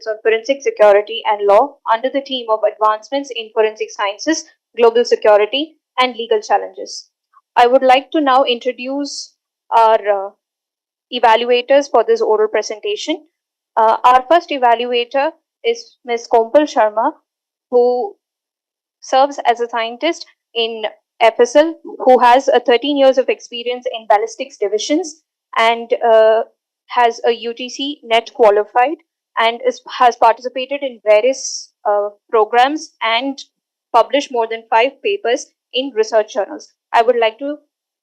Conference on Forensic Security and Law under the theme of Advancements in Forensic Sciences, Global Security, and Legal Challenges. I would like to now introduce our evaluators for this oral presentation. Our first evaluator is Ms. Kompal Sharma, who serves as a scientist in FSL, who has 13 years of experience in ballistics divisions and has a UTC net qualified and has participated in various programs and published more than 5 papers in research journals. I would like to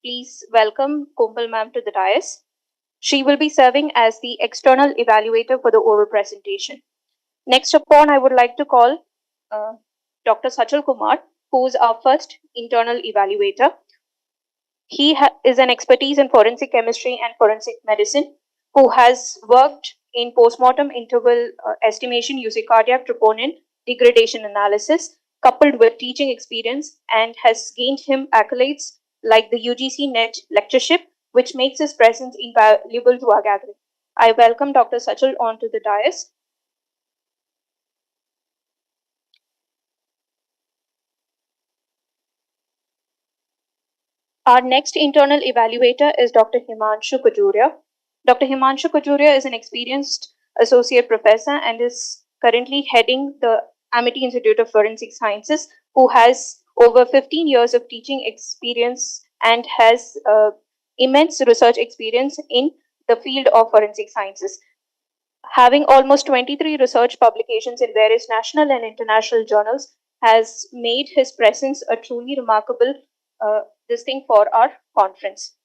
please welcome Kompal ma'am to the dais. She will be serving as the external evaluator for the oral presentation. Next upon, I would like to call Dr. Sachal Kumar, who is our first internal evaluator. He is an expertise in forensic chemistry and forensic medicine, who has worked in postmortem interval estimation using cardiac troponin degradation analysis, coupled with teaching experience, and has gained him accolades like the UGC NET lectureship, which makes his presence invaluable to our gathering. I welcome Dr. Sachal onto the dais. Our next internal evaluator is Dr. Himanshu Kajuria. Dr. Himanshu Kajuria is an experienced associate professor and is currently heading the Amity Institute of Forensic Sciences, who has over 15 years of teaching experience and has immense research experience in the field of forensic sciences. Having almost 23 research publications in various national and international journals has made his presence a truly remarkable thing for our conference.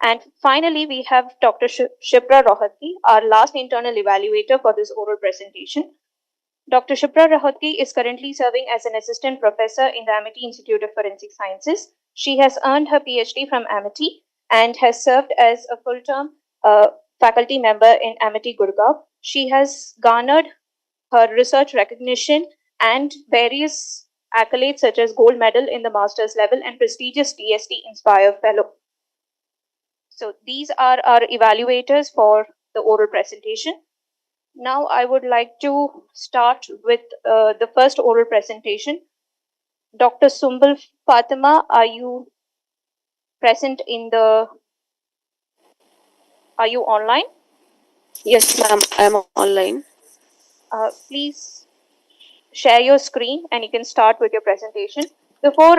And finally, we have Dr. Shipra Rohatgi, our last internal evaluator for this oral presentation. Dr. Shipra Rohatgi is currently serving as an assistant professor in the Amity Institute of Forensic Sciences. She has earned her PhD from Amity and has served as a full-term faculty member in Amity Gurgaon. She has garnered her research recognition and various accolades such as gold medal in the master's level and prestigious DST Inspire Fellow. So these are our evaluators for the oral presentation. Now I would like to start with the first oral presentation. Dr. Sumbul Fatima, are you present in the... Are you online? Yes, ma'am, I am online. Please share your screen and you can start with your presentation. Before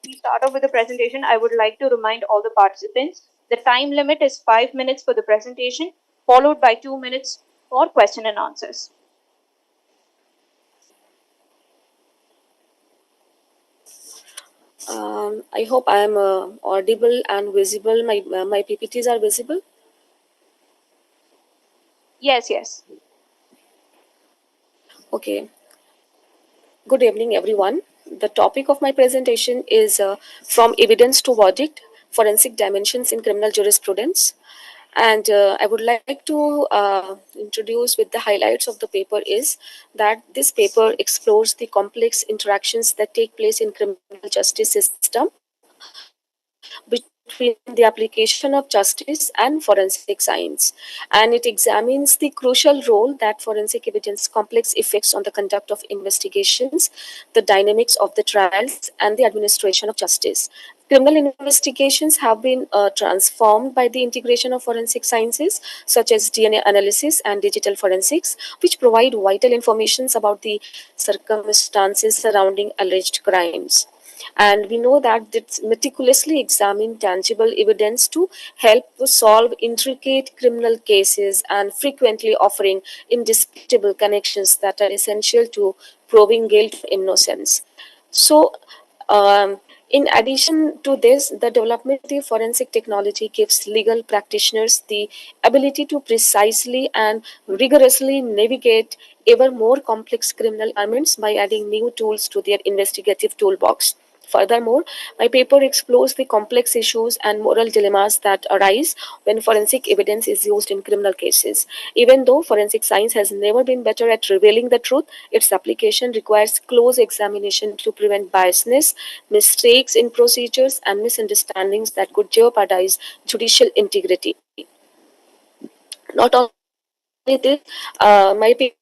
we start off with the presentation, I would like to remind all the participants the time limit is 5 minutes for the presentation, followed by 2 minutes for question and answers. I hope I am audible and visible. My PPTs are visible? Yes, yes. Okay. Good evening, everyone. The topic of my presentation is From Evidence to Verdict, Forensic Dimensions in Criminal Jurisprudence. And I would like to introduce with the highlights of the paper is that this paper explores the complex interactions that take place in criminal justice system between the application of justice and forensic science. And it examines the crucial role that forensic evidence complex effects on the conduct of investigations, the dynamics of the trials, and the administration of justice. Criminal investigations have been transformed by the integration of forensic sciences such as DNA analysis and digital forensics, which provide vital information about the circumstances surrounding alleged crimes. And we know that it's meticulously examine tangible evidence to help solve intricate criminal cases and frequently offering indisputable connections that are essential to proving guilt or innocence. So, in addition to this, the development of forensic technology gives legal practitioners the ability to precisely and rigorously navigate ever more complex criminal environments by adding new tools to their investigative toolbox. Furthermore, my paper explores the complex issues and moral dilemmas that arise when forensic evidence is used in criminal cases. Even though forensic science has never been better at revealing the truth, its application requires close examination to prevent biasness, mistakes in procedures, and misunderstandings that could jeopardize judicial integrity. Not My paper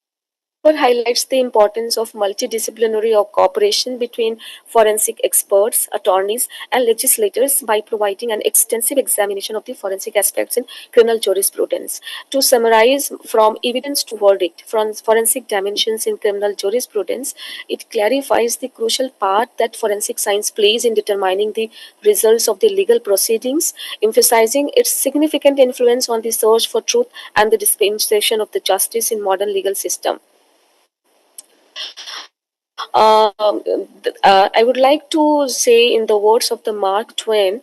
highlights the importance of multidisciplinary cooperation between forensic experts, attorneys, and legislators by providing an extensive examination of the forensic aspects in criminal jurisprudence. To summarize, from evidence to verdict, from forensic dimensions in criminal jurisprudence, it clarifies the crucial part that forensic science plays in determining the results of the legal proceedings, emphasizing its significant influence on the search for truth and the dispensation of the justice in modern legal system. I would like to say, in the words of the Mark Twain,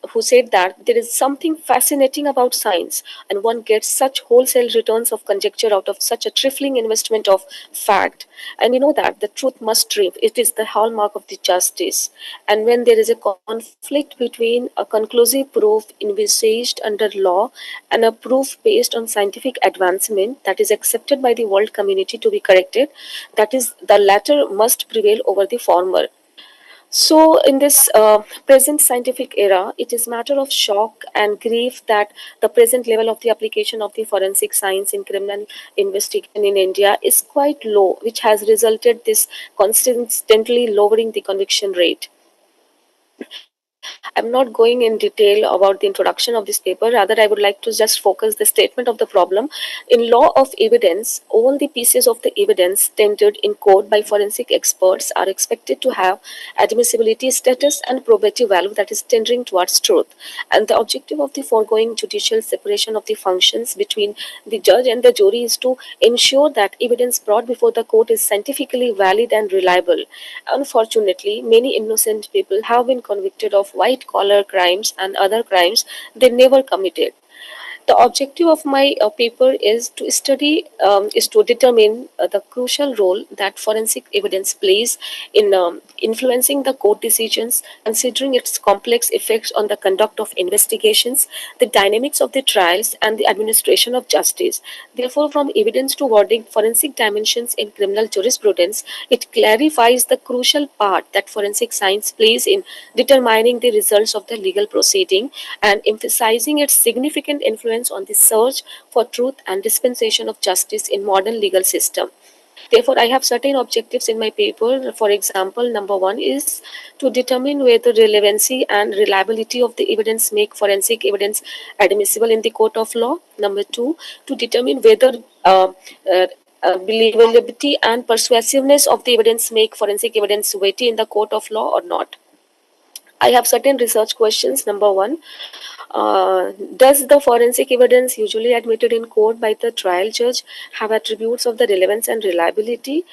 who said that there is something fascinating about science, and one gets such wholesale returns of conjecture out of such a trifling investment of fact. And we know that the truth must triumph. It is the hallmark of the justice. And when there is a conflict between a conclusive proof envisaged under law and a proof based on scientific advancement that is accepted by the world community to be corrected, that is, the latter must prevail over the former. So, in this present scientific era, it is matter of shock and grief that the present level of the application of the forensic science in criminal investigation in India is quite low, which has resulted this consistently lowering the conviction rate. I'm not going in detail about the introduction of this paper. Rather, I would like to just focus the statement of the problem. In law of evidence, all the pieces of the evidence tendered in court by forensic experts are expected to have admissibility status and probative value that is tendering towards truth. And the objective of the foregoing judicial separation of the functions between the judge and the jury is to ensure that evidence brought before the court is scientifically valid and reliable. Unfortunately, many innocent people have been convicted of white collar crimes and other crimes they never committed. The objective of my paper is to determine the crucial role that forensic evidence plays in influencing the court decisions, considering its complex effects on the conduct of investigations, the dynamics of the trials, and the administration of justice. Therefore, from evidence to verdict, forensic dimensions in criminal jurisprudence, it clarifies the crucial part that forensic science plays in determining the results of the legal proceeding and emphasizing its significant influence on the search for truth and dispensation of justice in modern legal system. Therefore, I have certain objectives in my paper. For example, number one is to determine whether relevancy and reliability of the evidence make forensic evidence admissible in the court of law. Number two, to determine whether uh, believability and persuasiveness of the evidence make forensic evidence weighty in the court of law or not. I have certain research questions. Number one, does the forensic evidence usually admitted in court by the trial judge have attributes of the relevance and reliability?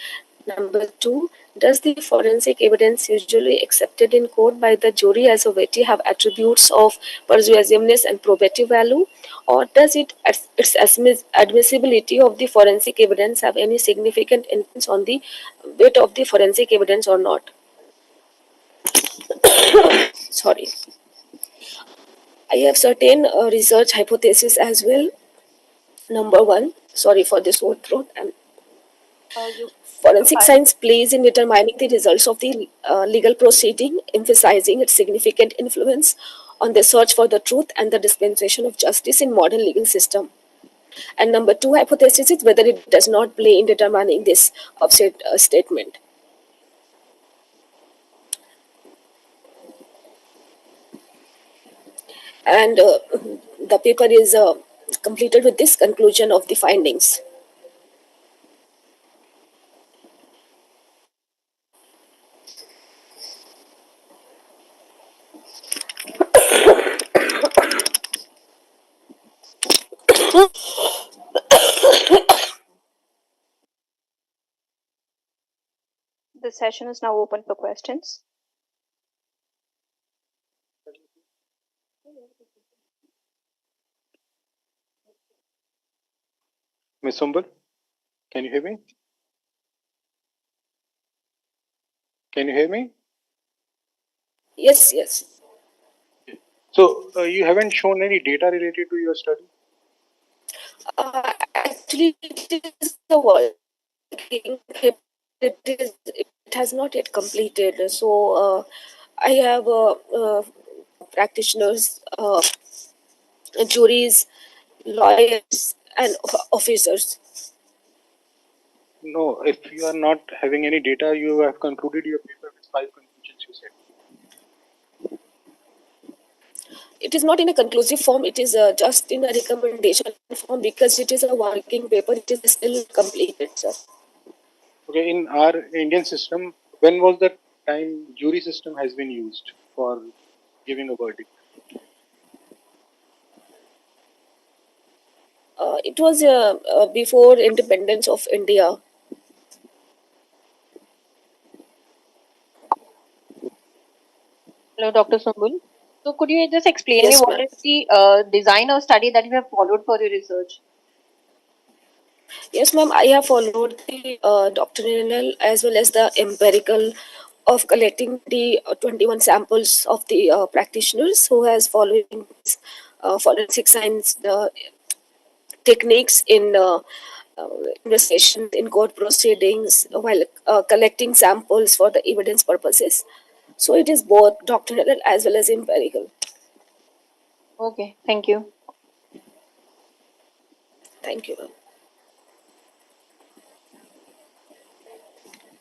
Number two, does the forensic evidence usually accepted in court by the jury as a weighty have attributes of persuasiveness and probative value? Or does its admissibility of the forensic evidence have any significant influence on the weight of the forensic evidence or not? Sorry. I have certain research hypotheses as well. Number one, sorry for this sore throat. And You forensic I science plays in determining the results of the legal proceeding, emphasizing its significant influence on the search for the truth and the dispensation of justice in modern legal system. And number two hypothesis is whether it does not play in determining this upset statement. And the paper is completed with this conclusion of the findings. The session is now open for questions. Miss Umbal, can you hear me? Can you hear me? Yes, yes. So you haven't shown any data related to your study? Actually, it is the working. It has not yet completed. So I have practitioners, juries, lawyers, and officers. No, if you are not having any data, you have concluded your paper with 5 conclusions, you said. It is not in a conclusive form, it is just in a recommendation form, because it is a working paper, it is still completed, sir. Okay, in our Indian system, when was the time jury system has been used for giving a verdict? It was before independence of India. Hello, Dr. Sumbul. So could you just explain me Yes, what ma'am. is the design or study that you have followed for your research? Yes, ma'am. I have followed the doctrinal as well as the empirical of collecting the 21 samples of the practitioners who has following forensic science techniques in uh, investigation in court proceedings while collecting samples for the evidence purposes. So it is both doctrinal as well as empirical. Okay, thank you. Thank you, ma'am.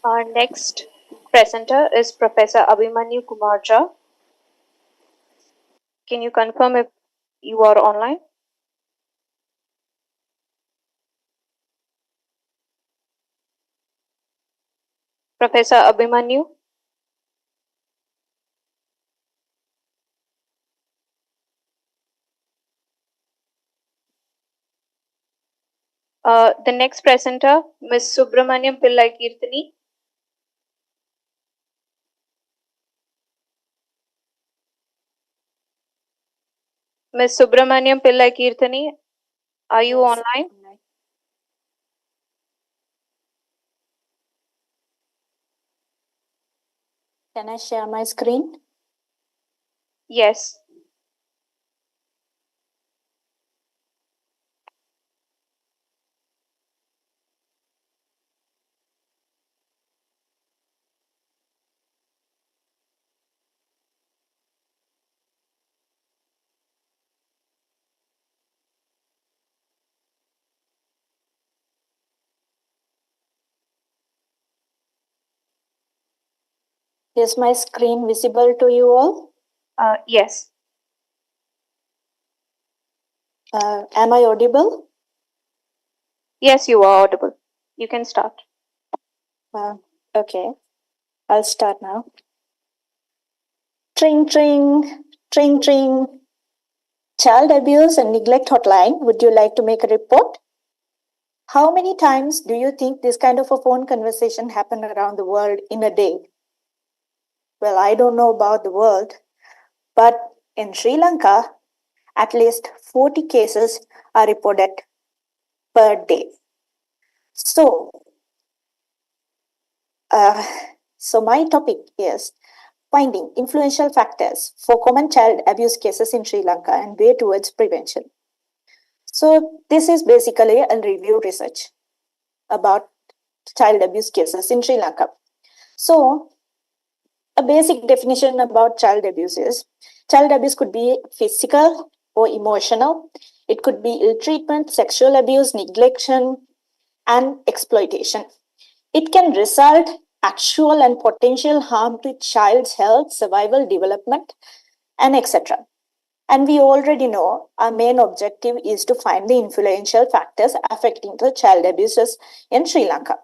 Our next presenter is Professor Abhimanyu Kumar Jha. Can you confirm if you are online? Professor Abhimanyu? The next presenter, Ms. Subramaniam Pillai Kirtani. Ms. Subramaniam Pillai Kirtani, are you Yes, online? online. Can I share my screen? Yes. Is my screen visible to you all? Yes. Am I audible? Yes, you are audible. You can start. Okay, I'll start now. Tring, tring, tring, tring. Child abuse and neglect hotline. Would you like to make a report? How many times do you think this kind of a phone conversation happen around the world in a day? Well, I don't know about the world, but in Sri Lanka, at least 40 cases are reported per day. So, uh, so my topic is finding influential factors for common child abuse cases in Sri Lanka and way towards prevention. So this is basically a review research about child abuse cases in Sri Lanka. So a basic definition about child abuse is child abuse could be physical or emotional. It could be ill treatment, sexual abuse, neglection, and exploitation. It can result actual and potential harm to child's health, survival, development, and etc. And we already know our main objective is to find the influential factors affecting the child abuses in Sri Lanka.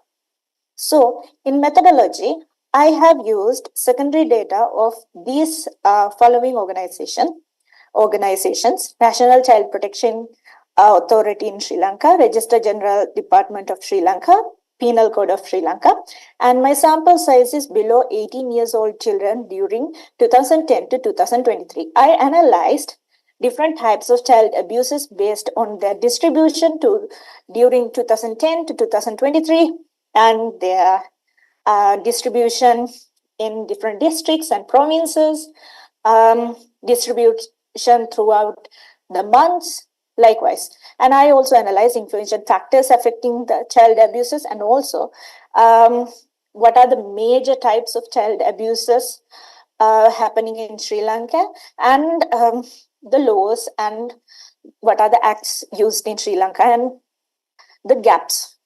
So, in methodology, I have used secondary data of these following organizations: National Child Protection Authority in Sri Lanka, Register General Department of Sri Lanka, Penal Code of Sri Lanka, and my sample size is below 18 years old children during 2010 to 2023. I analyzed different types of child abuses based on their distribution to during 2010 to 2023 and their distribution in different districts and provinces, distribution throughout the months, likewise. And I also analyze influential factors affecting the child abuses and also what are the major types of child abuses happening in Sri Lanka and the laws and what are the acts used in Sri Lanka and the gaps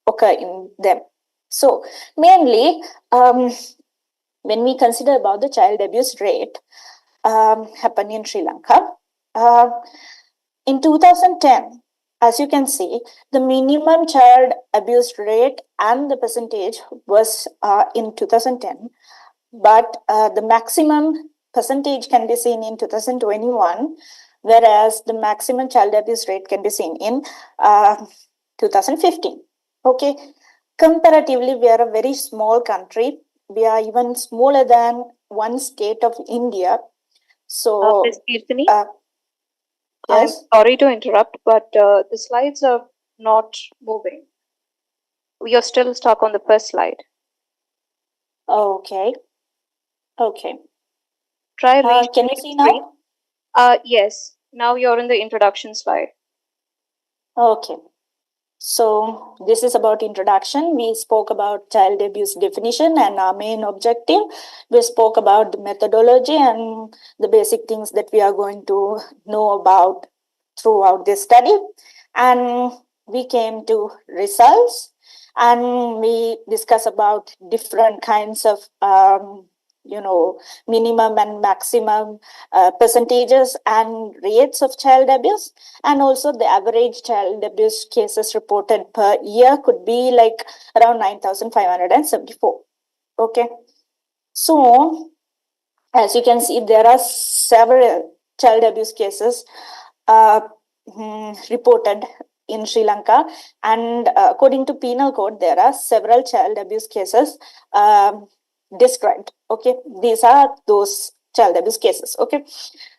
occur in them. So mainly, when we consider about the child abuse rate happening in Sri Lanka, in 2010, as you can see, the minimum child abuse rate and the percentage was in 2010, but the maximum percentage can be seen in 2021, whereas the maximum child abuse rate can be seen in 2015. Okay, comparatively, we are a very small country. We are even smaller than one state of India. So, Ms. Kirtani, I'm yes. sorry to interrupt, but the slides are not moving. We are still stuck on the first slide. Okay. Okay. Try Can you see now? Yes. Now you're in the introduction slide. Okay. So this is about introduction. We spoke about child abuse definition and our main objective. We spoke about the methodology and the basic things that we are going to know about throughout this study. And we came to results and we discuss about different kinds of minimum and maximum percentages and rates of child abuse, and also the average child abuse cases reported per year could be like around 9,574. Okay, so as you can see, there are several child abuse cases reported in Sri Lanka, and according to penal code, there are several child abuse cases described. Okay, these are those child abuse cases. Okay,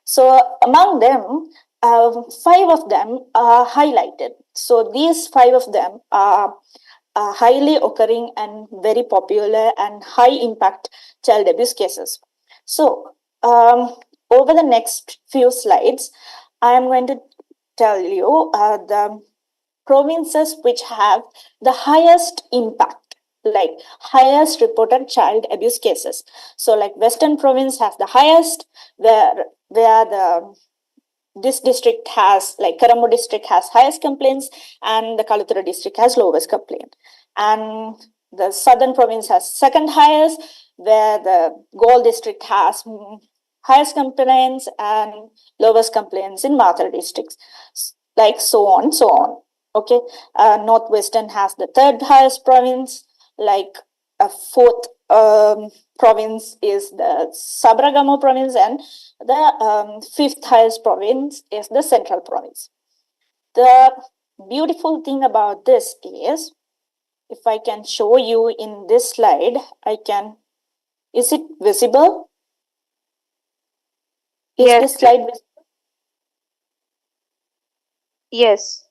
so among them, 5 of them are highlighted. So these 5 of them are highly occurring and very popular and high impact child abuse cases. So over the next few slides, I am going to tell you the provinces which have the highest impact, like highest reported child abuse cases. So like Western province has the highest, where the this district has, like Karambu district has highest complaints and the Kaluthura district has lowest complaint. And the southern province has second highest, where the Galle district has highest complaints and lowest complaints in Mathura districts, like so on, so on. Okay, Northwestern has the third highest province, like a fourth province is the Sabragamo province, and the fifth highest province is the central province. The beautiful thing about this is, if I can show you in this slide, is it visible? Is Yes. this slide visible? Yes.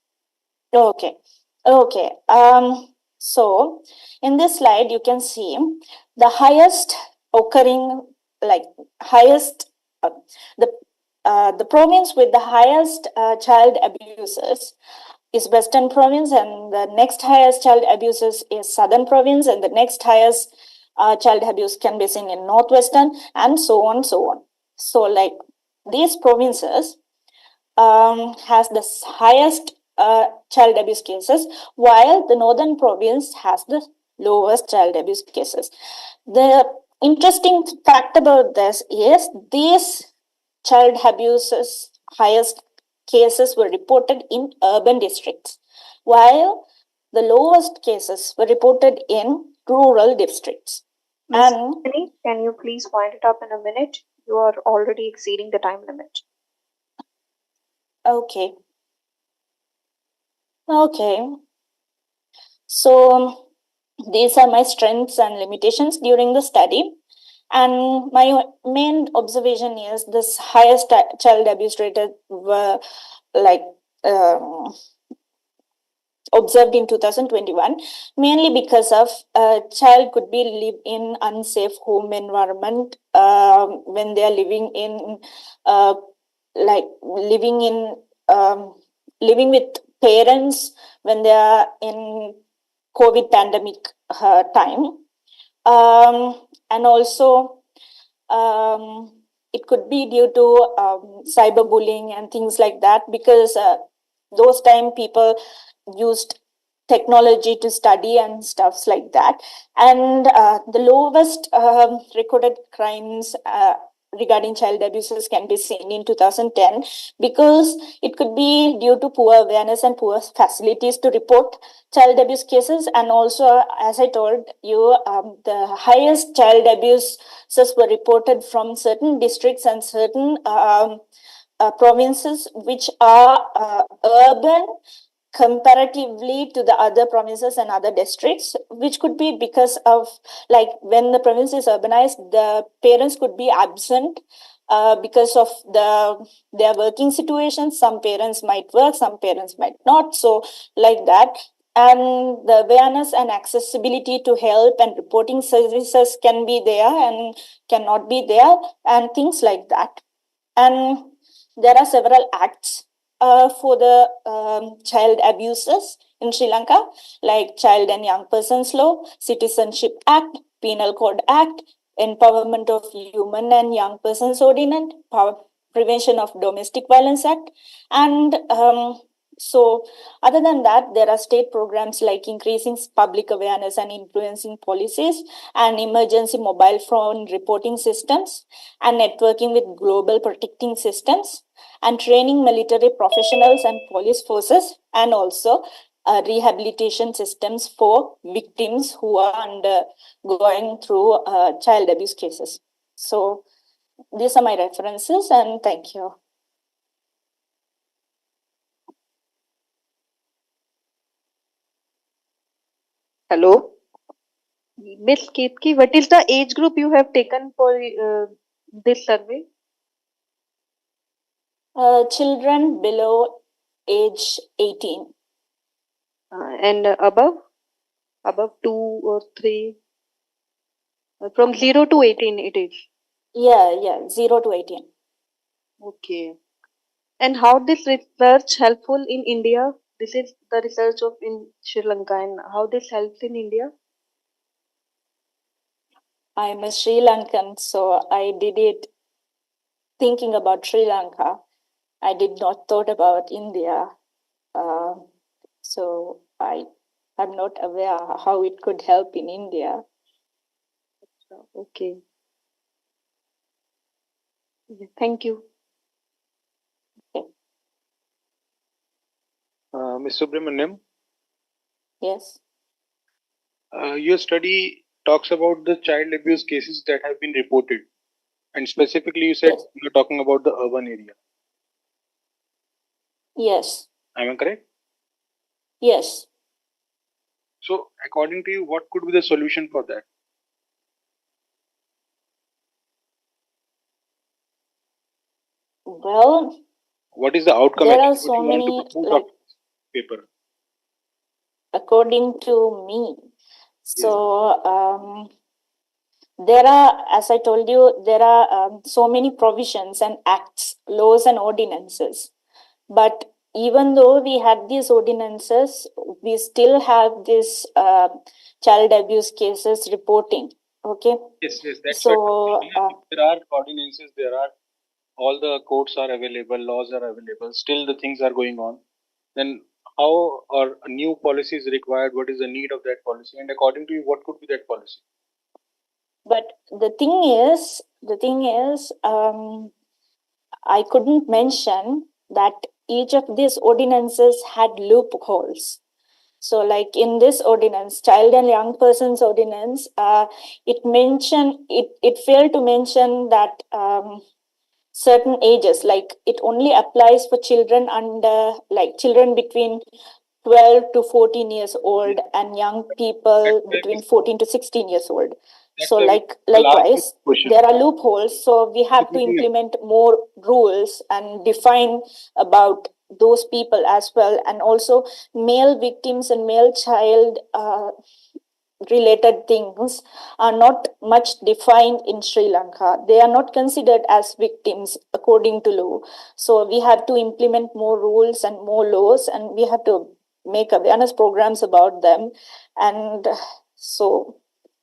Okay. Okay. So in this slide, you can see the highest occurring, like highest, the province with the highest child abuses is Western province, and the next highest child abuses is Southern province, and the next highest child abuse can be seen in Northwestern, and so on, so on. So like these provinces has the highest child abuse cases, while the Northern province has the lowest child abuse cases. The interesting fact about this is these child abuses highest cases were reported in urban districts, while the lowest cases were reported in rural districts. Ms. And Kirtani, can you please wind it up in a minute? You are already exceeding the time limit. okay. Okay. So these are my strengths and limitations during the study. And my main observation is this highest child abuse rate were like observed in 2021, mainly because of a child could be live in unsafe home environment when they are living in like living in living with parents when they are in COVID pandemic time, and also it could be due to cyberbullying and things like that, because those time people used technology to study and stuffs like that. And the lowest recorded crimes regarding child abuses can be seen in 2010, because it could be due to poor awareness and poor facilities to report child abuse cases. And also, as I told you, the highest child abuses were reported from certain districts and certain provinces which are urban comparatively to the other provinces and other districts, which could be because of, like, when the province is urbanized, the parents could be absent because of their working situations. Some parents might work, some parents might not, so like that. And the awareness and accessibility to help and reporting services can be there and cannot be there, and things like that. And there are several acts for the child abuses in Sri Lanka, like Child and Young Persons Law, Citizenship Act, Penal Code Act, Empowerment of Human and Young Persons Ordinance, Prevention of Domestic Violence Act. And so, other than that, there are state programs like increasing public awareness and influencing policies, and emergency mobile phone reporting systems, and networking with global protecting systems, and training military professionals and police forces, and also rehabilitation systems for victims who are going through child abuse cases. So these are my references, and thank you. Hello. Miss Ketki, what is the age group you have taken for this survey? Children below age 18. And above 2 or 3, from 0 to 18 it is. Yeah, 0 to 18. Okay. And how this research helpful in India? This is the research of in Sri Lanka, and how this helps in India? I'm a Sri Lankan, so I did it thinking about Sri Lanka. I did not thought about India. So I'm not aware how it could help in India. Okay. Thank you. Ms. Subramaniam, Yes. your study talks about the child abuse cases that have been reported, and specifically you said Yes. you're talking about the urban area. Yes. Am I correct? Yes. So, according to you, what could be the solution for that? Well, What is the outcome? there are Actually, what so you want to many, put out like, of this paper? according to me. Yes. So there are, as I told you, there are so many provisions and acts, laws and ordinances. But even though we had these ordinances, we still have this child abuse cases reporting. Okay. Yes, that's So what. If there are ordinances, there are all the courts are available, laws are available. Still, the things are going on. Then how or a new policy is required? What is the need of that policy? And according to you, what could be that policy? but the thing is, I couldn't mention that each of these ordinances had loopholes. So, like in this ordinance, Child and Young Persons Ordinance, it failed to mention that certain ages, like it only applies for children under, like children between 12 to 14 years old, and young people between 14 to 16 years old. So, like, likewise, there are loopholes. So we have to implement more rules and define about those people as well. And also, male victims and male child related things are not much defined in Sri Lanka. They are not considered as victims according to law. So we have to implement more rules and more laws, and we have to make awareness programs about them. And so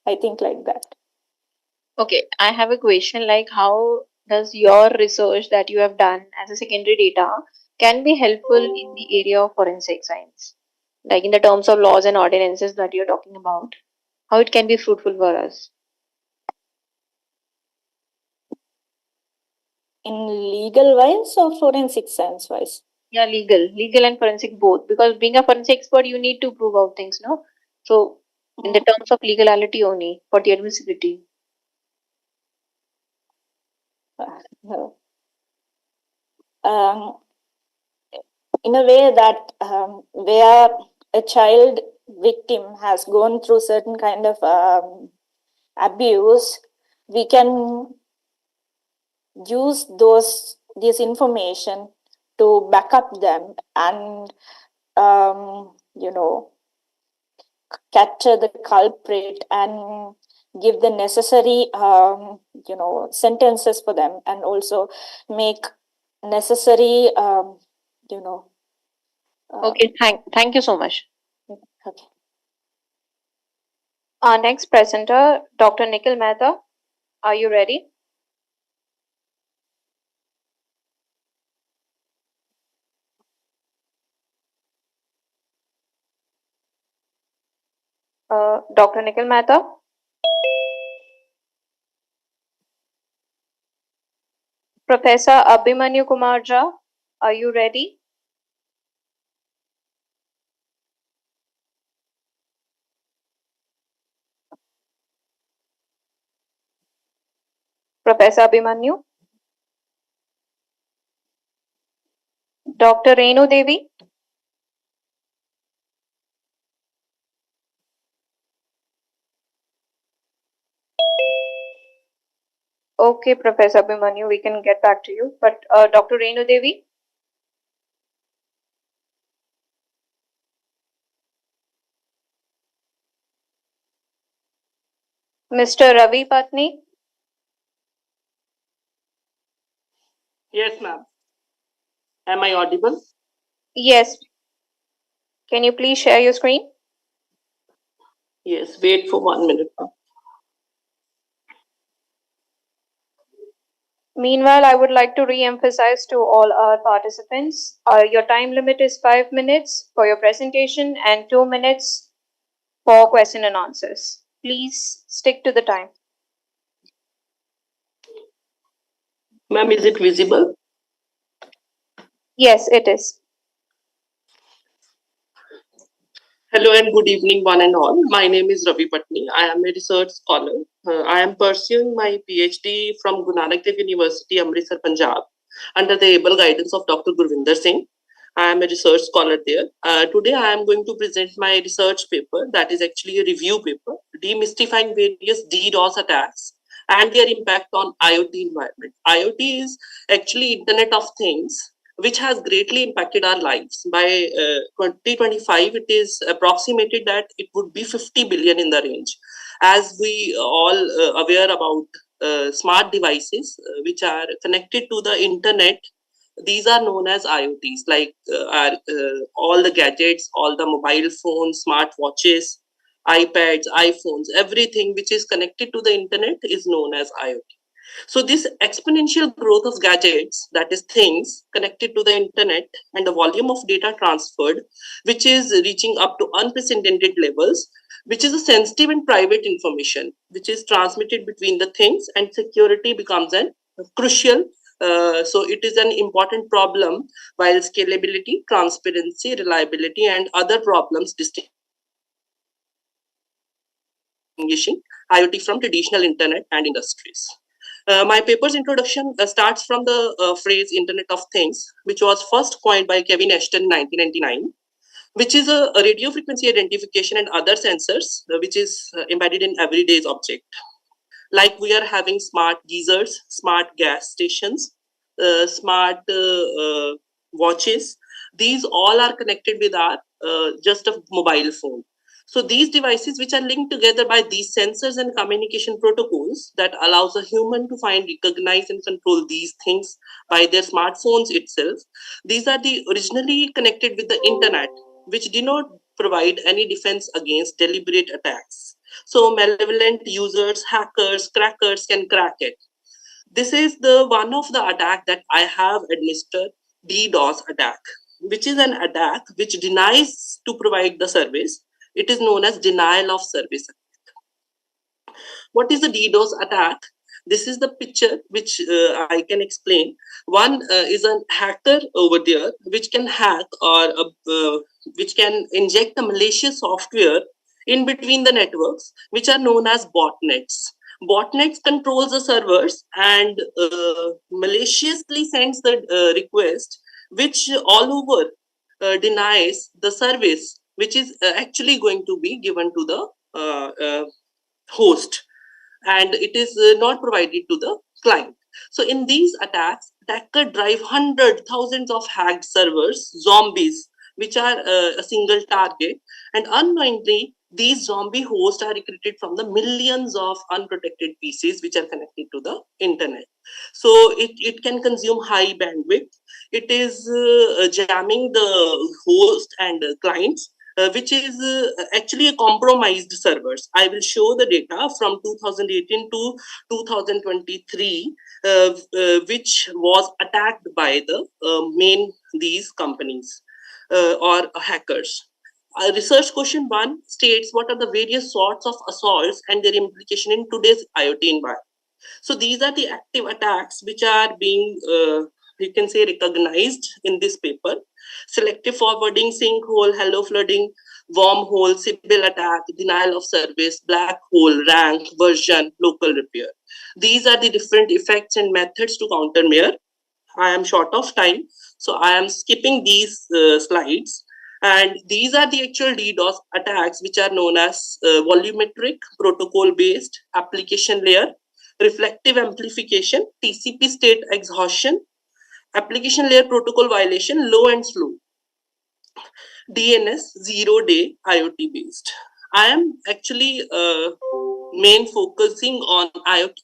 I think like that. Okay, I have a question, like how does your research that you have done as a secondary data can be helpful in the area of forensic science? like in the terms of laws and ordinances that you're talking about, how it can be fruitful for us? In legal wise or forensic science wise? Yeah, legal and forensic both. Because being a forensic expert, you need to prove out things, no? So, in the terms of legality only for the admissibility. No. In a way that where a child victim has gone through certain kind of abuse, we can use this information to back up them and you know, capture the culprit and give the necessary you know, sentences for them, and also make necessary you know Okay, thank you so much. okay. Our next presenter, Dr. Nikhil Mehta. Are you ready? Dr. Nikhil Mehta. Professor Abhimanyu Kumar Jha, are you ready? Professor Abhimanyu. Dr. Renu Devi. Okay, Professor Abhimanyu, we can get back to you. But Dr. Renu Devi. Mr. Ravi Patni. Yes, ma'am. Am I audible? Yes. Can you please share your screen? Yes, wait for 1 minute, ma'am. Meanwhile, I would like to re-emphasize to all our participants, your time limit is 5 minutes for your presentation and 2 minutes for question and answers. Please stick to the time. Ma'am, is it visible? Yes, it is. Hello and good evening, one and all. My name is Ravi Patni. I am a research scholar. I am pursuing my PhD from Guru Nanak Dev University, Amritsar, Punjab, under the able guidance of Dr. Gurvinder Singh. I am a research scholar there. Today, I am going to present my research paper, that is actually a review paper, demystifying various DDoS attacks and their impact on IoT environment. IoT is actually Internet of Things, which has greatly impacted our lives. By 2025, it is approximated that it would be 50 billion in the range. As we all aware about smart devices which are connected to the internet, these are known as IoTs, like all the gadgets, all the mobile phones, smart watches, iPads, iPhones, everything which is connected to the internet is known as IoT. So this exponential growth of gadgets, that is things connected to the internet, and the volume of data transferred, which is reaching up to unprecedented levels, which is a sensitive and private information, which is transmitted between the things, and security becomes an crucial. So it is an important problem, while scalability, transparency, reliability, and other problems distinguishing IoT from traditional internet and industries. My paper's introduction starts from the phrase Internet of Things, which was first coined by Kevin Ashton in 1999, which is a radio frequency identification and other sensors, which is embedded in everyday's object. Like we are having smart geysers, smart gas stations, smart watches. These all are connected with our just a mobile phone. So these devices, which are linked together by these sensors and communication protocols, that allows a human to find, recognize, and control these things by their smartphones itself. These are the originally connected with the internet, which do not provide any defense against deliberate attacks. So malevolent users, hackers, crackers can crack it. This is the one of the attack that I have administered, DDoS attack. which is an attack which denies to provide the service. It is known as denial of service. What is the DDoS attack? This is the picture which I can explain. One is a hacker over there which can hack or which can inject the malicious software in between the networks, which are known as botnets. Botnets controls the servers and maliciously sends the request, which all over denies the service which is actually going to be given to the host, and it is not provided to the client. So in these attacks, attacker drive hundreds, thousands of hacked servers, zombies, which are a single target, and unknowingly, these zombie hosts are recruited from the millions of unprotected PCs which are connected to the internet. So it can consume high bandwidth. It is jamming the host and clients, which is actually a compromised servers. I will show the data from 2018 to 2023, which was attacked by the main these companies or hackers. Research question 1 states what are the various sorts of assaults and their implication in today's IoT environment. So these are the active attacks which are being, you can say, recognized in this paper. Selective forwarding, sinkhole, hello flooding, wormhole, Sybil attack, denial of service, black hole, rank, version, local repair. These are the different effects and methods to countermeasure. I am short of time, so I am skipping these slides. And these are the actual DDoS attacks, which are known as volumetric protocol-based application layer, reflective amplification, TCP state exhaustion, application layer protocol violation, low and slow, DNS, zero-day IoT based. I am actually main focusing on IoT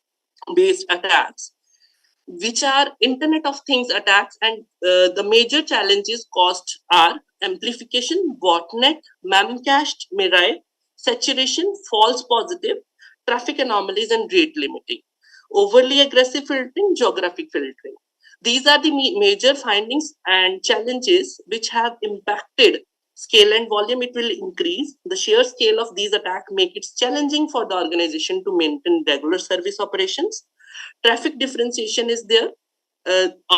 based attacks, which are Internet of Things attacks, and the major challenges caused are amplification, botnet, memcached, mirai, saturation, false positive, traffic anomalies, and rate limiting, overly aggressive filtering, geographic filtering. These are the major findings and challenges which have impacted scale and volume. It will increase. The sheer scale of these attacks make it challenging for the organization to maintain regular service operations. Traffic differentiation is there.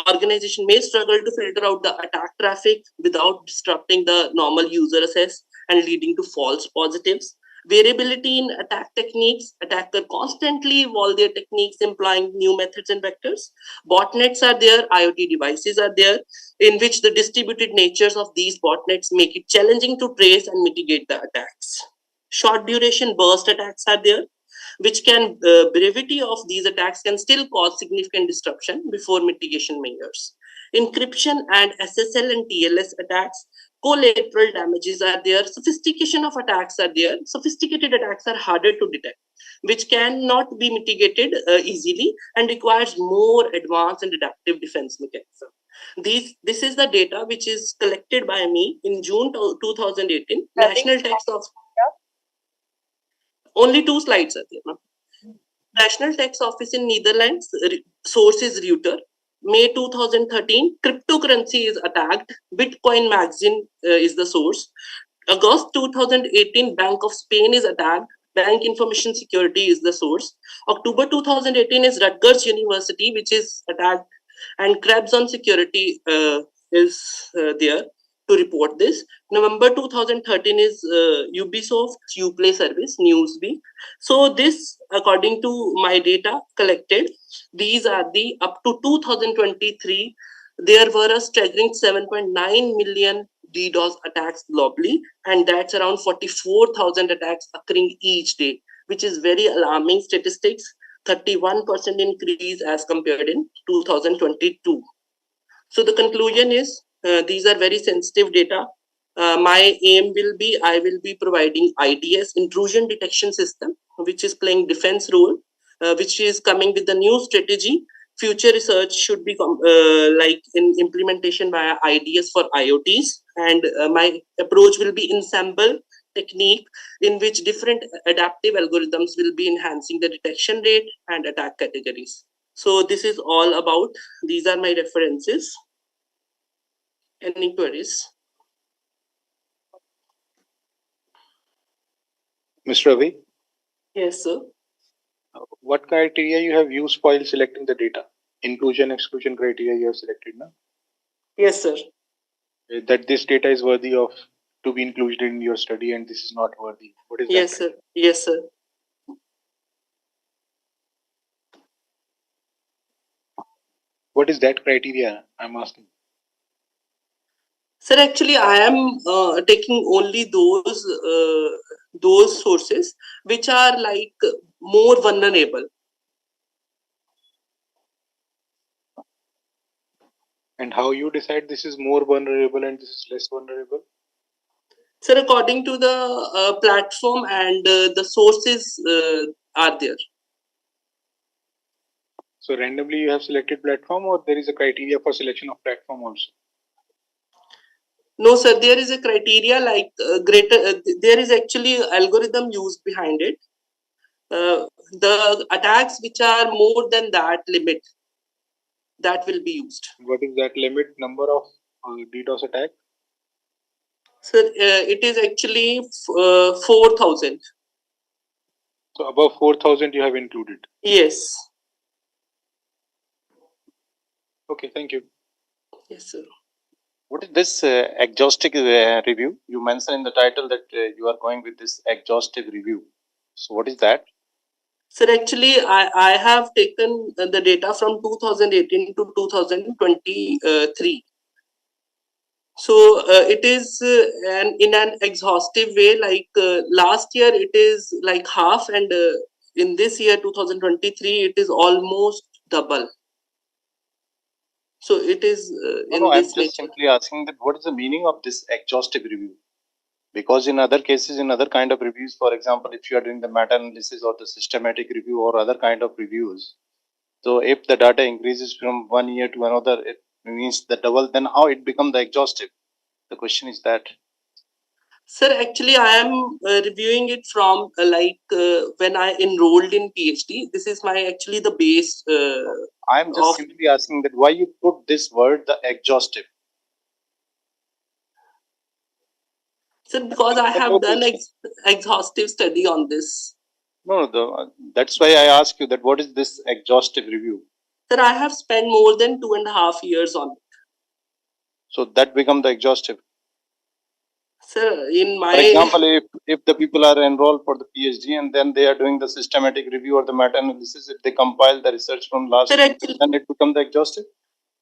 Organization may struggle to filter out the attack traffic without disrupting the normal user access and leading to false positives. Variability in attack techniques. Attacker constantly evolve their techniques, employing new methods and vectors. Botnets are there. IoT devices are there, in which the distributed natures of these botnets make it challenging to trace and mitigate the attacks. Short duration burst attacks are there, which can brevity of these attacks can still cause significant disruption before mitigation measures. Encryption and SSL and TLS attacks, collateral damages are there, sophistication of attacks are there. Sophisticated attacks are harder to detect, which cannot be mitigated easily and requires more advanced and adaptive defense mechanism. This is the data which is collected by me in June 2018. National text of only 2 slides are there. National Tax Office in Netherlands, source is Reuters. May 2013, cryptocurrency is attacked. Bitcoin magazine is the source. August 2018, Bank of Spain is attacked. Bank Information Security is the source. October 2018 is Rutgers University, which is attacked. And Krebs on Security is there to report this. November 2013 is Ubisoft Uplay service, Newsweek. So this, according to my data collected, these are the up to 2023, there were a staggering 7.9 million DDoS attacks globally, and that's around 44,000 attacks occurring each day, which is very alarming statistics, 31% increase as compared in 2022. So the conclusion is, these are very sensitive data. My aim will be, I will be providing IDS, intrusion detection system, which is playing defense role, which is coming with the new strategy. Future research should be like in implementation via IDS for IoTs. And my approach will be ensemble technique, in which different adaptive algorithms will be enhancing the detection rate and attack categories. So this is all about, these are my references. Any queries? Mr. Ravi, Yes, sir. what criteria you have used while selecting the data? Inclusion, exclusion criteria you have selected now? Yes, sir. That this data is worthy of to be included in your study and this is not worthy. What is Yes, that? sir. Yes, sir. What is that criteria? I'm asking. Sir, actually, I am taking only those sources which are like more vulnerable. And how you decide this is more vulnerable and this is less vulnerable? Sir, according to the platform and the sources are there. So randomly you have selected platform or there is a criteria for selection of platform also? No, sir, there is a criteria like there is actually algorithm used behind it. The attacks which are more than that limit, that will be used. What is that limit number of DDoS attack? Sir, it is actually 4,000. So above 4,000 you have included. Yes. Okay, thank you. Yes, sir. What is this exhaustive review? You mentioned in the title that you are going with this exhaustive review. So what is that? Sir, actually, I have taken the data from 2018 to 2023. So it is in an exhaustive way. Like last year, it is like half, and in this year, 2023, it is almost double. So it is No, in I'm this just nature. simply asking that what is the meaning of this exhaustive review? Because in other cases, in other kind of reviews, for example, if you are doing the meta-analysis or the systematic review or other kind of reviews, so if the data increases from 1 year to another, it means the double, then how it become the exhaustive? The question is that. Sir, actually, I am reviewing it from when I enrolled in PhD. This is my actually the base I'm just of. simply asking that why you put this word, the exhaustive. Sir, because I One have more done question. exhaustive study on this. No, that's why I ask you that what is this exhaustive review? Sir, I have spent more than 2.5 years on it. So that become the exhaustive. Sir, in my. For example, if the people are enrolled for the PhD and then they are doing the systematic review or the meta-analysis, if they compile the research from last Sir, 2 years, actually, then it becomes the exhaustive.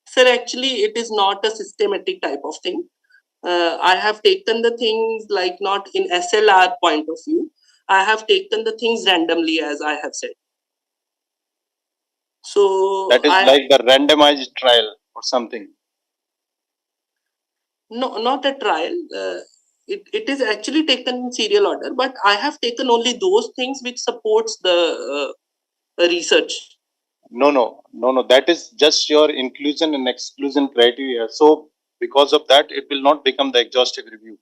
sir, actually, it is not a systematic type of thing. I have taken the things like not in SLR point of view. I have taken the things randomly, as I have said. So That is like the randomized trial or something. no, not a trial. It is actually taken in serial order, but I have taken only those things which supports the research. No. That is just your inclusion and exclusion criteria. So because of that, it will not become the exhaustive review.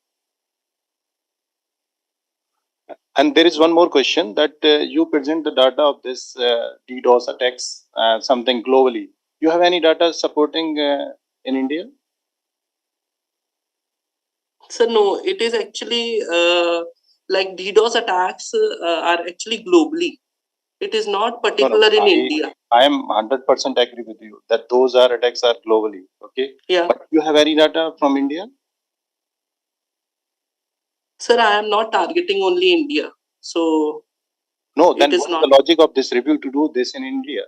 And there is one more question that you present the data of this DDoS attacks, something globally. You have any data supporting in India? So no, it is actually like DDoS attacks are actually globally. It is not particular in India. I am 100% agree with you that those are attacks are globally. Okay. Yeah. But you have any data from India? Sir, I am not targeting only India. So no, then it is what is not. the logic of this review to do this in India?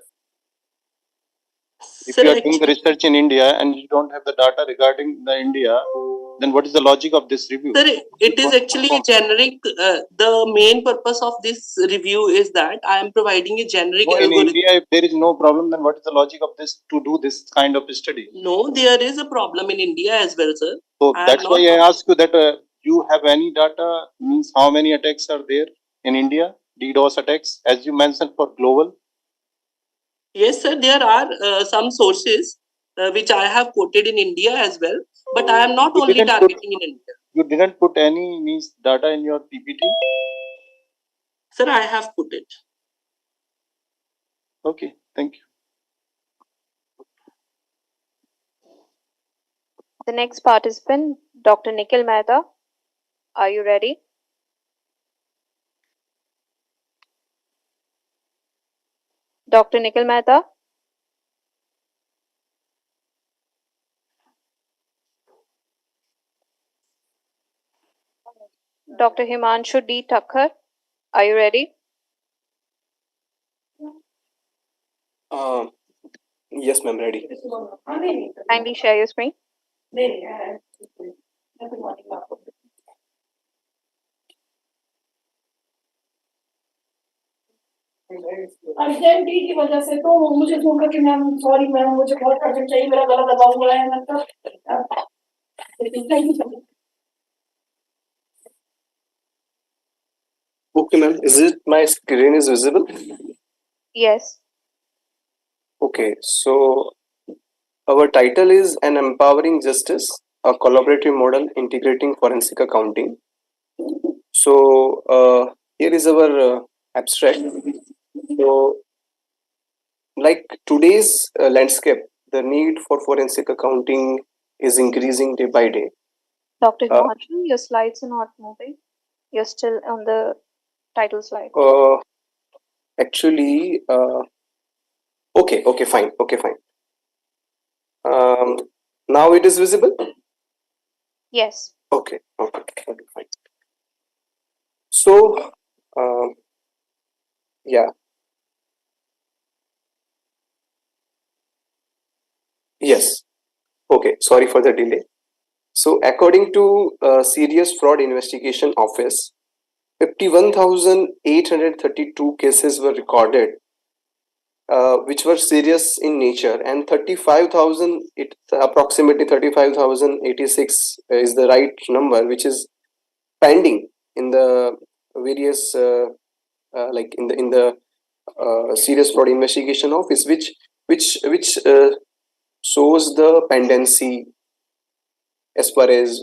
If Sir, you are doing the actually, research in India and you don't have the data regarding the India, then what is the logic of this review? sir, it is actually a generic. The main purpose of this review is that I am providing a generic No, in algorithm. India, if there is no problem, then what is the logic of this to do this kind of study? No, there is a problem in India as well, sir. So I am that's why not. I ask you that you have any data, means how many attacks are there in India, DDoS attacks, as you mentioned for global? Yes, sir, there are some sources which I have quoted in India as well, but I am not You only didn't put- targeting in India. You didn't put any means data in your PPT? Sir, I have put it. Okay, thank you. The next participant, Dr. Nikhil Mehta. Are you ready? Dr. Nikhil Mehta? Dr. Himanshu D. Thakkar, are you ready? Yes, ma'am, ready. Kindly share your screen. अर्जेंटी की वजह से तो मुझे phone करके ma'am sorry ma'am मुझे बहुत urgent चाहिए मेरा गला दबा हुआ है मतलब Okay, ma'am. Is it my screen is visible? Yes. Okay, so our title is An Empowering Justice, a collaborative model integrating forensic accounting. So here is our abstract. So like today's landscape, the need for forensic accounting is increasing day by day. Dr. Himanshu, your slides are not moving. You're still on the title slide. Actually, okay, fine. Now it is visible? Yes. Okay, fine. So, yeah. Yes. Okay, sorry for the delay. So, according to Serious Fraud Investigation Office, 51,832 cases were recorded, which were serious in nature, and 35,000, approximately 35,086 is the right number, which is pending in the various like in the Serious Fraud Investigation Office, which shows the pendency as far as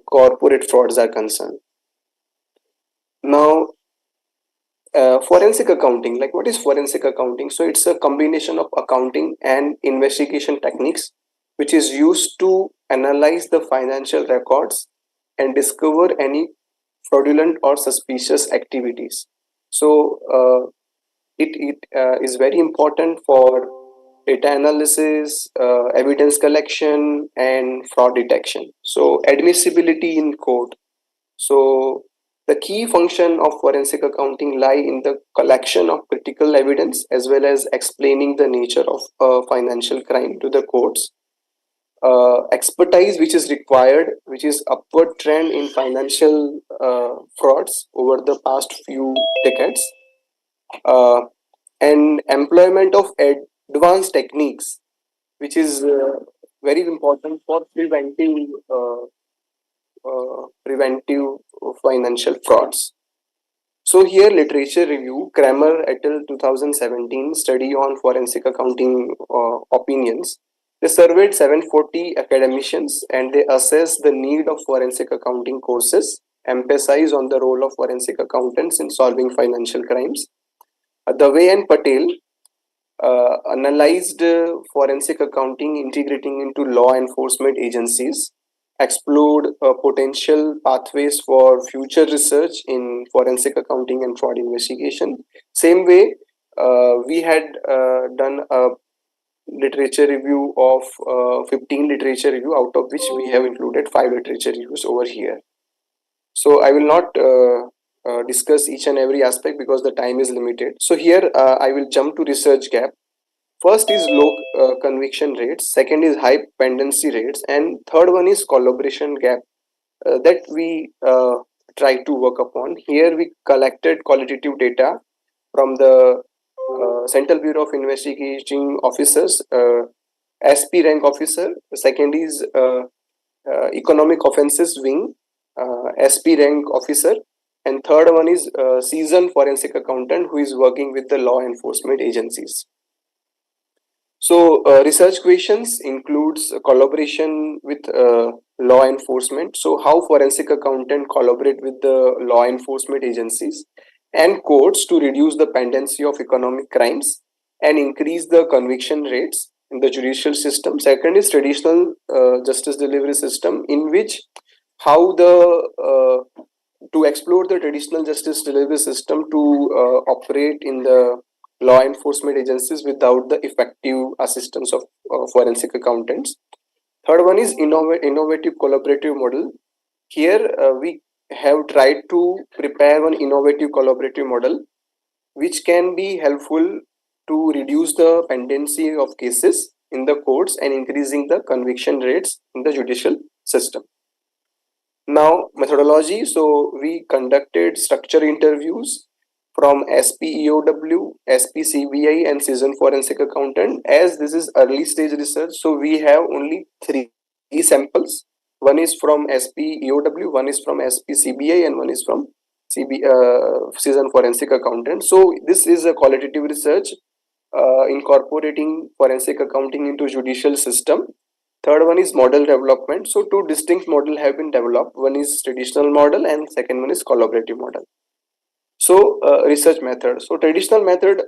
corporate frauds are concerned. Now, forensic accounting, like what is forensic accounting? So it's a combination of accounting and investigation techniques which is used to analyze the financial records and discover any fraudulent or suspicious activities. So it is very important for data analysis, evidence collection, and fraud detection. So admissibility in court. So the key function of forensic accounting lie in the collection of critical evidence as well as explaining the nature of financial crime to the courts. Expertise which is required, which is upward trend in financial frauds over the past few decades, and employment of advanced techniques, which is very important for preventive financial frauds. So here literature review, Kramer et al. 2017 study on forensic accounting opinions. They surveyed 740 academicians and they assessed the need of forensic accounting courses, emphasize on the role of forensic accountants in solving financial crimes. Dave and Patel analyzed forensic accounting integrating into law enforcement agencies, explored potential pathways for future research in forensic accounting and fraud investigation. Same way, we had done a literature review of 15 literature review, out of which we have included 5 literature reviews over here. So I will not discuss each and every aspect because the time is limited. So here I will jump to research gap. First is low conviction rates, second is high pendency rates, and third one is collaboration gap that we try to work upon. Here we collected qualitative data from the Central Bureau of Investigating Officers, SP rank officer. The second is Economic Offenses Wing, SP rank officer, and third one is seasoned forensic accountant who is working with the law enforcement agencies. So research questions includes collaboration with law enforcement. So how forensic accountant collaborate with the law enforcement agencies and courts to reduce the pendency of economic crimes and increase the conviction rates. in the judicial system. Second is traditional justice delivery system, in which how the to explore the traditional justice delivery system to operate in the law enforcement agencies without the effective assistance of forensic accountants. Third one is innovative collaborative model. Here we have tried to prepare one innovative collaborative model which can be helpful to reduce the pendency of cases in the courts and increasing the conviction rates in the judicial system. Now, methodology. So we conducted structure interviews from SPEOW, SPCBI, and seasoned forensic accountant. As this is early stage research, so we have only three samples. One is from SPEOW, one is from SPCBI, and one is from seasoned forensic accountant. So this is a qualitative research incorporating forensic accounting into judicial system. Third one is model development. So two distinct model have been developed. One is traditional model and second one is collaborative model. So research method. So traditional method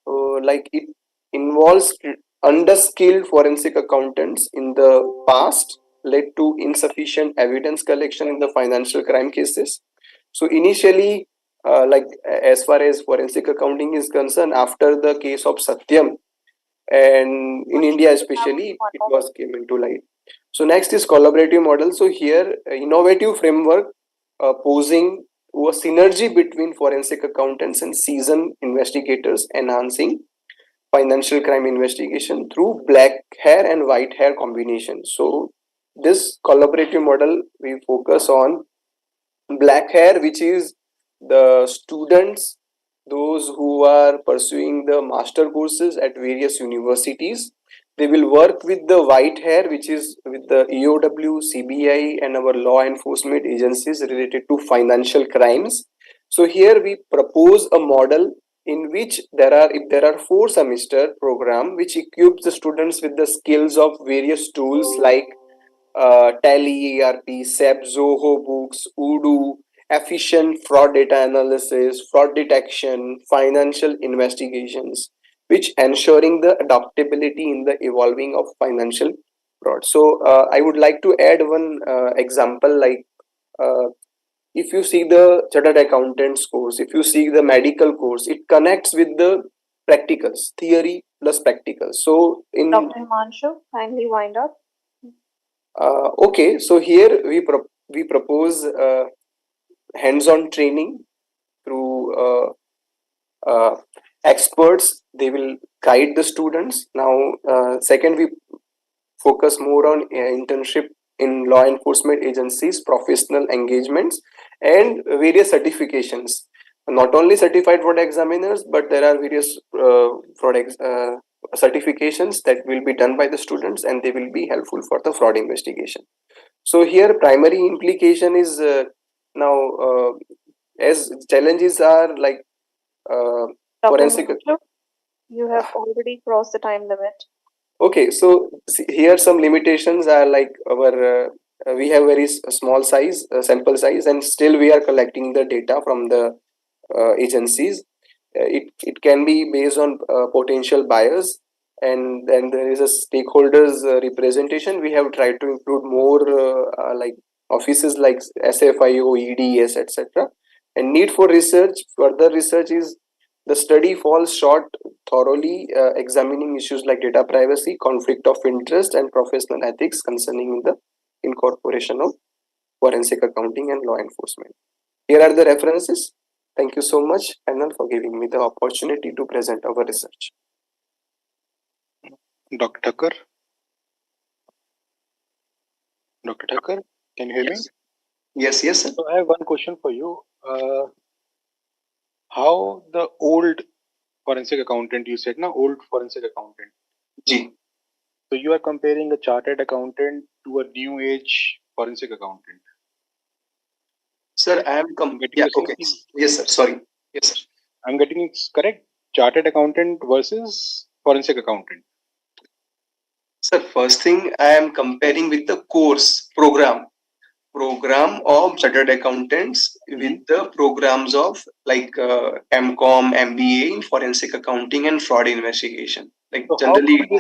like it involves underskilled forensic accountants in the past led to insufficient evidence collection in the financial crime cases. So initially, like as far as forensic accounting is concerned, after the case of Satyam, and in India especially, it was came into light. So next is collaborative model. So here, innovative framework posing a synergy between forensic accountants and seasoned investigators, enhancing financial crime investigation through black hair and white hair combination. So this collaborative model, we focus on black hair, which is the students, those who are pursuing the master courses at various universities. They will work with the white hair, which is with the EOW, CBI, and our law enforcement agencies related to financial crimes. So here we propose a model in which if there are 4 semester program which equips the students with the skills of various tools like Tally, ERP, SAP, Zoho Books, Odoo, efficient fraud data analysis, fraud detection, financial investigations, which ensuring the adaptability in the evolving of financial fraud. So I would like to add one example, like if you see the chartered accountants course, if you see the medical course, it connects with the practicals, theory plus practicals. So in Dr. Himanshu, kindly wind up. okay, so here we propose hands-on training through experts. They will guide the students. Now, second, we focus more on internship in law enforcement agencies, professional engagements, and various certifications. Not only certified fraud examiners, but there are various certifications that will be done by the students, and they will be helpful for the fraud investigation. So here, primary implication is now as challenges are like Dr. forensic. Himanshu, you have already crossed the time limit. Okay, so here some limitations are like our we have very small size sample size, and still we are collecting the data from the agencies. It can be based on potential buyers, and then there is a stakeholders representation. We have tried to include more like offices like SFIO, EDS, etc. And need for research. Further research is the study falls short thoroughly examining issues like data privacy, conflict of interest, and professional ethics concerning the incorporation of forensic accounting and law enforcement. Here are the references. Thank you so much, panel, for giving me the opportunity to present our research. Dr. Thakur? Dr. Thakur, can you hear me? Yes, yes, sir. So I have one question for you. How the old forensic accountant, you said, na, old forensic accountant. Ji. So you are comparing a chartered accountant to a new age forensic accountant. Sir, I am yeah, okay. Yes, sir. Sorry. Yes, sir. I'm getting it correct. Chartered accountant versus forensic accountant. Sir, first thing I am comparing with the course program of chartered accountants with the programs of like MCOM, MBA in forensic accounting and fraud investigation. Like So how generally, come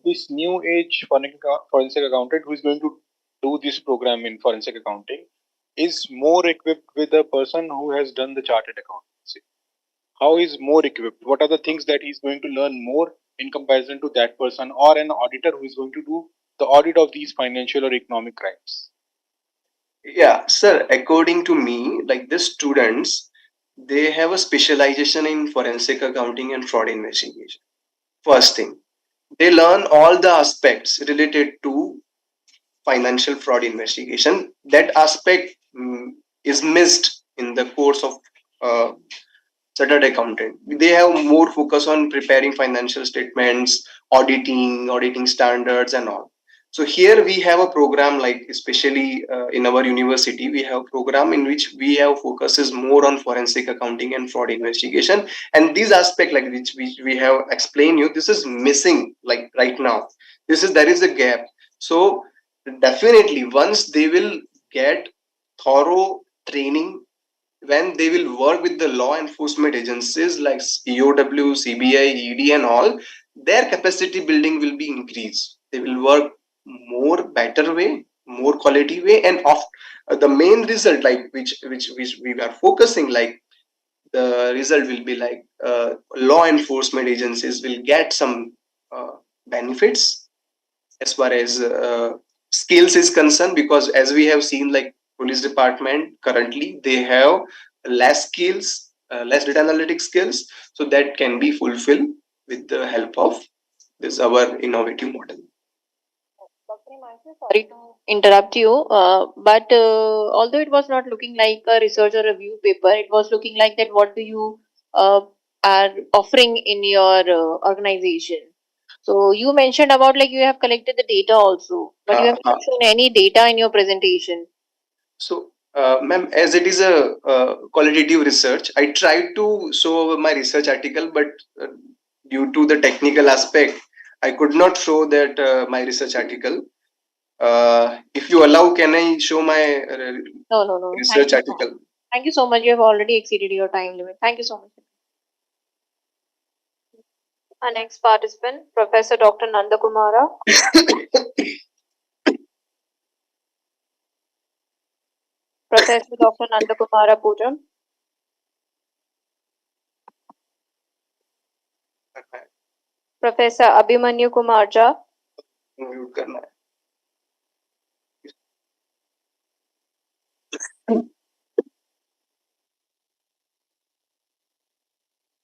this new age forensic accountant who is going to do this program in forensic accounting is more equipped with a person who has done the chartered accountancy? How is more equipped? What are the things that he's going to learn more in comparison to that person or an auditor who is going to do the audit of these financial or economic crimes? yeah, sir, according to me, like the students, they have a specialization in forensic accounting and fraud investigation. First thing, they learn all the aspects related to financial fraud investigation. That aspect is missed in the course of uh, chartered accountant. They have more focus on preparing financial statements, auditing standards, and all. So here we have a program, like especially in our university, we have a program in which we have focuses more on forensic accounting and fraud investigation. And these aspect, like which we have explained you, this is missing like right now. There is a gap. So definitely once they will get thorough training, when they will work with the law enforcement agencies like EOW, CBI, ED, and all, their capacity building will be increased. They will work more better way, more quality way, and of the main result, like which we are focusing, like the result will be like law enforcement agencies will get some benefits as far as skills is concerned, because as we have seen, like police department currently they have less skills, less data analytics skills, so that can be fulfilled with the help of this our innovative model. Dr. Himanshu, sorry to interrupt you, but although it was not looking like a research or review paper, it was looking like that what do you uh, are offering in your organization. So you mentioned about like you have collected the data also, but you uh, have uh, not shown any data in your presentation. so ma'am, as it is a qualitative research, I tried to show my research article, but uh, due to the technical aspect I could not show that my research article. If you allow, can I show my No, no, no. Thank research you so much. article? Thank you so much. You have already exceeded your time limit. Thank you so much. Our next participant, Professor Dr. Nandakumara. Professor Dr. Nandakumara Pujam. Professor Abhimanyu Kumar Jha. Mute करना है.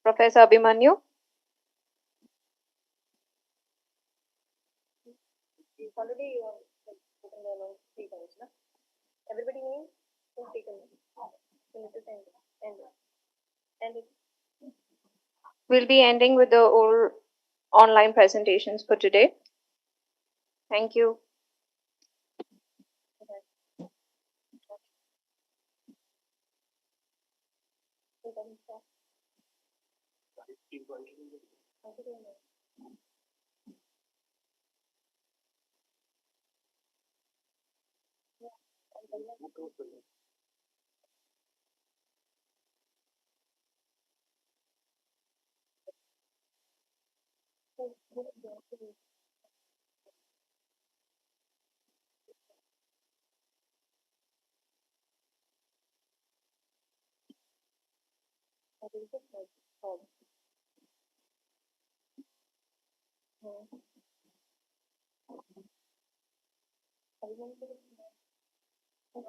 Professor Abhimanyu. Already taken the notes 3 times, na? Everybody names who's taken it. You need to send it. End it. We'll be ending with the all online presentations for today. Thank you.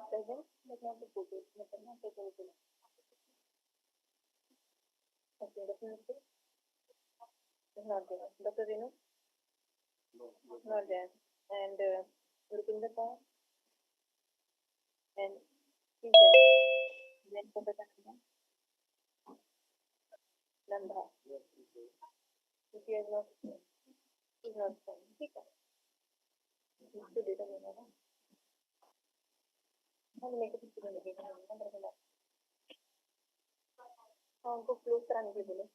Present, but not the photos. Not the photos. Okay, definitely. Is not there. Dr. Renu? Not there. And Rupinder Kaur? And he's there. Then Professor Nanda. If he has not, he's not there. ठीक है. इसको data देना है. हम मेरे को किसी को नहीं देना है. मेरे को हाँ उनको क्लोज कराने के लिए बोलो.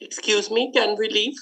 Excuse me, can we leave?